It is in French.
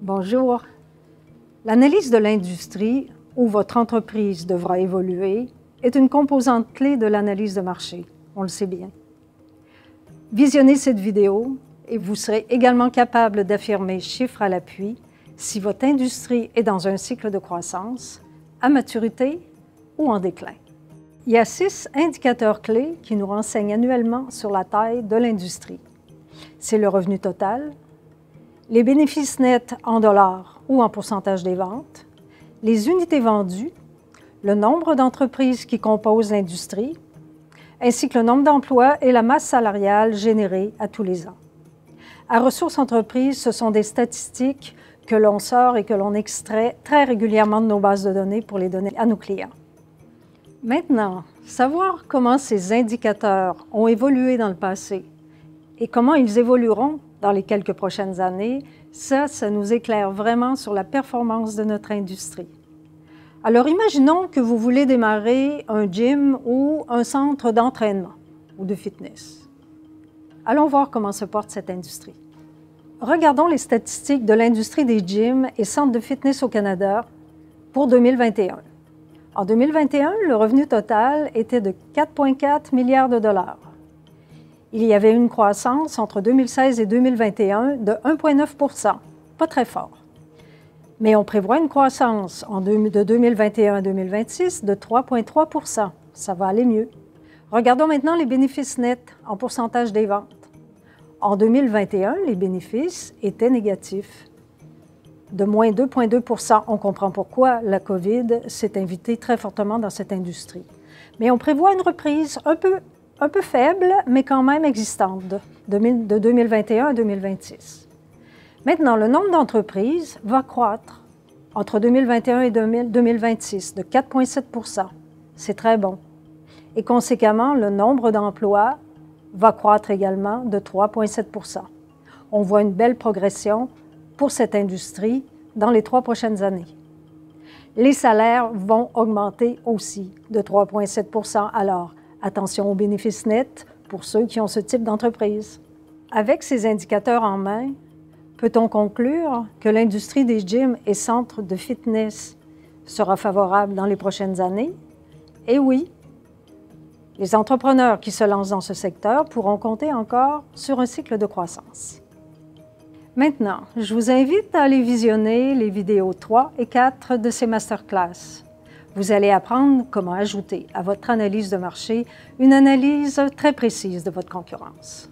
Bonjour. L'analyse de l'industrie où votre entreprise devra évoluer est une composante clé de l'analyse de marché, on le sait bien. Visionnez cette vidéo et vous serez également capable d'affirmer chiffres à l'appui si votre industrie est dans un cycle de croissance, à maturité ou en déclin. Il y a 6 indicateurs clés qui nous renseignent annuellement sur la taille de l'industrie. C'est le revenu total, les bénéfices nets en dollars ou en pourcentage des ventes, les unités vendues, le nombre d'entreprises qui composent l'industrie, ainsi que le nombre d'emplois et la masse salariale générée à tous les ans. À Ressources Entreprises, ce sont des statistiques que l'on sort et que l'on extrait très régulièrement de nos bases de données pour les donner à nos clients. Maintenant, savoir comment ces indicateurs ont évolué dans le passé et comment ils évolueront dans les quelques prochaines années, ça nous éclaire vraiment sur la performance de notre industrie. Alors imaginons que vous voulez démarrer un gym ou un centre d'entraînement ou de fitness. Allons voir comment se porte cette industrie. Regardons les statistiques de l'industrie des gyms et centres de fitness au Canada pour 2021. En 2021, le revenu total était de 4,4 milliards de dollars. Il y avait une croissance entre 2016 et 2021 de 1,9 %, pas très fort. Mais on prévoit une croissance de 2021 à 2026 de 3,3 %. Ça va aller mieux. Regardons maintenant les bénéfices nets en pourcentage des ventes. En 2021, les bénéfices étaient négatifs, de moins 2,2 %. On comprend pourquoi la COVID s'est invitée très fortement dans cette industrie. Mais on prévoit une reprise un peu faible, mais quand même existante, de 2021 à 2026. Maintenant, le nombre d'entreprises va croître entre 2021 et 2026 de 4,7 %. C'est très bon. Et conséquemment, le nombre d'emplois va croître également de 3,7 %. On voit une belle progression pour cette industrie dans les 3 prochaines années. Les salaires vont augmenter aussi de 3,7 %. Alors, attention aux bénéfices nets pour ceux qui ont ce type d'entreprise. Avec ces indicateurs en main, peut-on conclure que l'industrie des gyms et centres de fitness sera favorable dans les prochaines années? Eh oui! Les entrepreneurs qui se lancent dans ce secteur pourront compter encore sur un cycle de croissance. Maintenant, je vous invite à aller visionner les vidéos 3 et 4 de ces masterclass. Vous allez apprendre comment ajouter à votre analyse de marché une analyse très précise de votre concurrence.